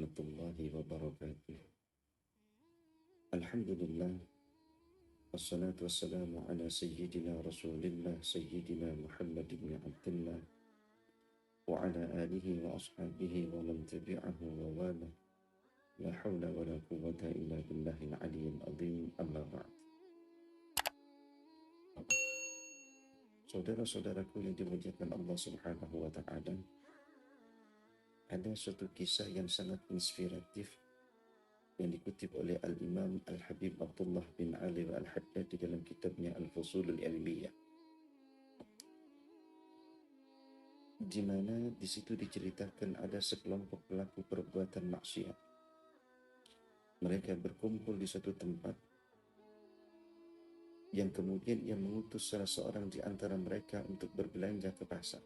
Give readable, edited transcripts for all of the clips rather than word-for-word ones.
warahmatullahi wabarakatuh. Alhamdulillah, wassalatu wassalamu ala sayyidina rasulillah, sayyidina Muhammad ibn Abdullah, wa ala alihi wa ashabihi wa man tabi'ahu wa wala. La hawla wa la quwwata illa billahil aliyyil azim, amma ba'd. Saudara-saudaraku yang dimuliakan Allah subhanahu wa ta'ala, ada suatu kisah yang sangat inspiratif yang dikutip oleh Al-Imam Al-Habib Abdullah bin Ali Al-Haddad di dalam kitabnya Al-Fusul Al-Ilmiyah, di mana di situ diceritakan ada sekelompok pelaku perbuatan maksiat. Mereka berkumpul di suatu tempat yang kemudian ia mengutus salah seorang di antara mereka untuk berbelanja ke pasar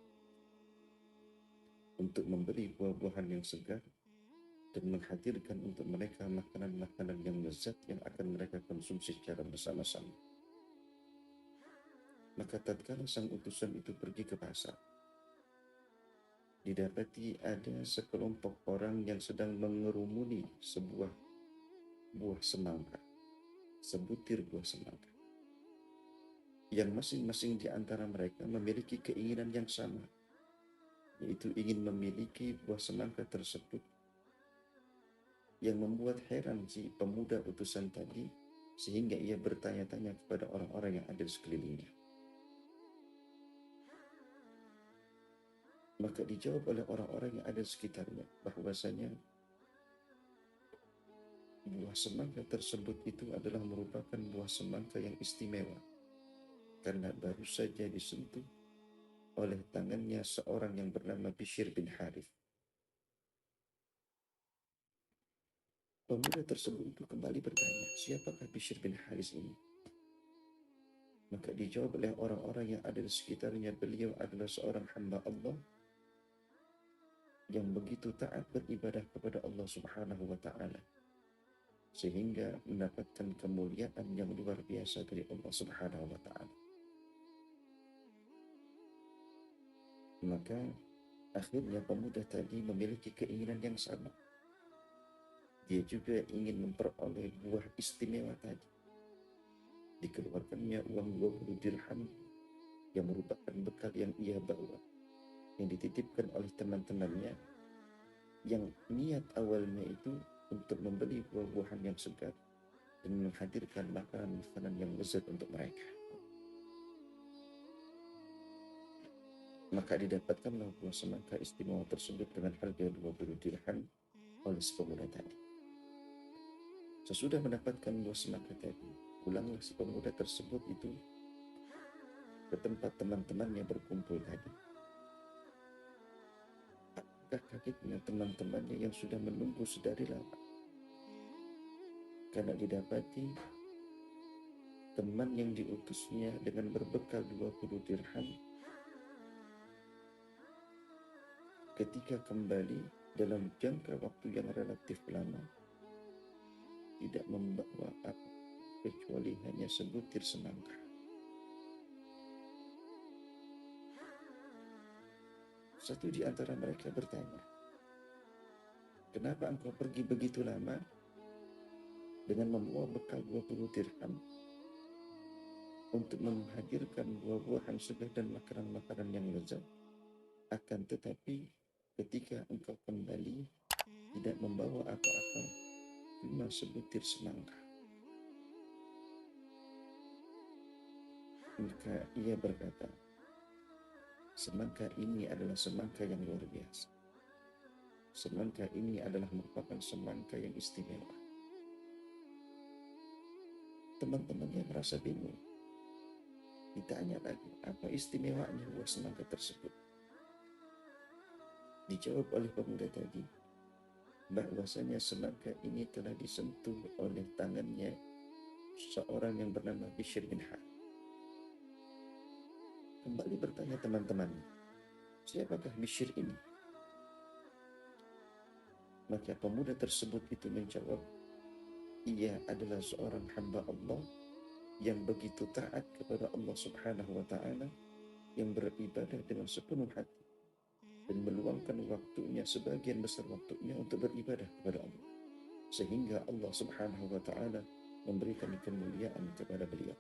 untuk membeli buah-buahan yang segar dan menghadirkan untuk mereka makanan-makanan yang lezat yang akan mereka konsumsi secara bersama-sama. Maka tatkala sang utusan itu pergi ke pasar, didapati ada sekelompok orang yang sedang mengerumuni sebuah buah semangka, sebutir buah semangka, yang masing-masing di antara mereka memiliki keinginan yang sama, yaitu ingin memiliki buah semangka tersebut, yang membuat heran si pemuda utusan tadi sehingga ia bertanya-tanya kepada orang-orang yang ada di sekelilingnya. Maka dijawab oleh orang-orang yang ada di sekitarnya bahwasanya buah semangka tersebut itu adalah merupakan buah semangka yang istimewa karena baru saja disentuh oleh tangannya seorang yang bernama Bishr bin Harith. Pemuda tersebut itu kembali bertanya, siapakah Bishr bin Harith ini? Maka dijawab oleh orang-orang yang ada di sekitarnya, beliau adalah seorang hamba Allah yang begitu taat beribadah kepada Allah Subhanahu wa ta'ala, sehingga mendapatkan kemuliaan yang luar biasa dari Allah Subhanahu wa ta'ala. Maka akhirnya pemuda tadi memiliki keinginan yang sama. Dia juga ingin memperoleh buah istimewa tadi. Dikeluarkannya uang 20 dirham yang merupakan bekal yang ia bawa, yang dititipkan oleh teman-temannya, yang niat awalnya itu untuk membeli buah-buahan yang segar dan menghadirkan makanan-makanan yang lezat untuk mereka. Maka didapatkanlah buah semangka istimewa tersebut dengan harga 20 dirham oleh si pemuda tadi. Sesudah mendapatkan buah semangka tadi, pulanglah si pemuda tersebut itu ke tempat teman-temannya berkumpul tadi. Apakah kagetnya teman-temannya yang sudah menunggu sedari lama, karena didapati teman yang diutusnya dengan berbekal 20 dirham ketika kembali dalam jangka waktu yang relatif lama tidak membawa apa kecuali hanya sebutir semangka. Satu di antara mereka bertanya, kenapa engkau pergi begitu lama dengan membawa bekal 20 dirham untuk menghadirkan buah-buahan segar dan makanan-makanan yang lezat, akan tetapi ketika engkau kembali tidak membawa apa-apa, cuma sebutir semangka? Maka ia berkata, semangka ini adalah semangka yang luar biasa. Semangka ini adalah merupakan semangka yang istimewa. Teman-temannya merasa bingung. Ditanya lagi, apa istimewanya buah semangka tersebut? Dijawab oleh pemuda tadi, bahwasanya semangka ini telah disentuh oleh tangannya seorang yang bernama Bishr bin Harith. Kembali bertanya teman-teman, siapakah Bishr ini? Maka pemuda tersebut itu menjawab, ia adalah seorang hamba Allah yang begitu taat kepada Allah Subhanahu wa ta'ala, yang beribadah dengan sepenuh hati, dan meluangkan waktunya, sebagian besar waktunya untuk beribadah kepada Allah, sehingga Allah Subhanahu wa taala memberikan kemuliaan kepada beliau.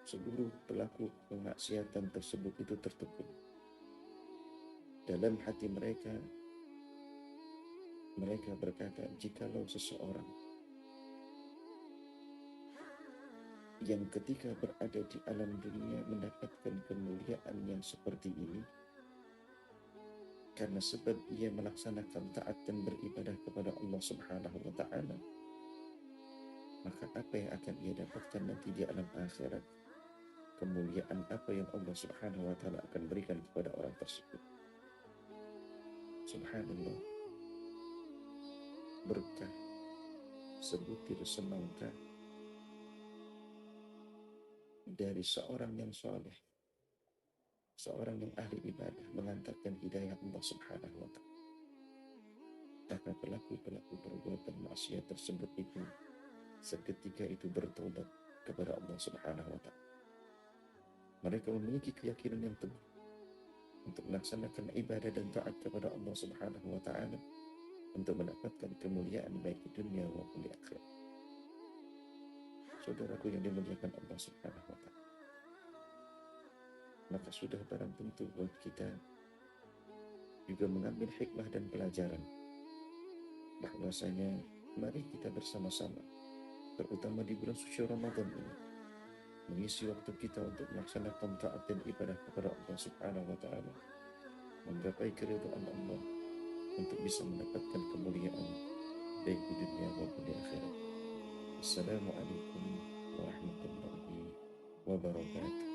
Seluruh pelaku kemaksiatan tersebut itu tertekun dalam hati mereka. Mereka berkata, jikalau seseorang yang ketika berada di alam dunia mendapatkan kemuliaan yang seperti ini karena sebab ia melaksanakan taat dan beribadah kepada Allah Subhanahu wa taala, maka apa yang akan ia dapatkan nanti di alam akhirat? Kemuliaan apa yang Allah Subhanahu wa taala akan berikan kepada orang tersebut? Subhanallah, berkah sebutir semangka dari seorang yang soleh, seorang yang ahli ibadah, mengantarkan hidayah Allah Subhanahu wa taala. Maka pelaku-pelaku perbuatan maksiat tersebut itu seketika itu bertobat kepada Allah Subhanahu wa taala. Mereka memiliki keyakinan yang teguh untuk melaksanakan ibadah dan taat kepada Allah Subhanahu wa taala untuk mendapatkan kemuliaan baik di dunia maupun di akhirat. Saudaraku yang dimuliakan Allah Subhanahu wa taala, maka sudah barang tentu buat kita juga mengambil hikmah dan pelajaran bahwasanya mari kita bersama-sama, terutama di bulan suci Ramadan ini, mengisi waktu kita untuk melaksanakan taat dan ibadah kepada Allah Subhanahu wa taala, menggapai keridhaan Allah untuk bisa mendapatkan kemuliaan baik di dunia maupun di akhirat. Assalamualaikum warahmatullahi wabarakatuh.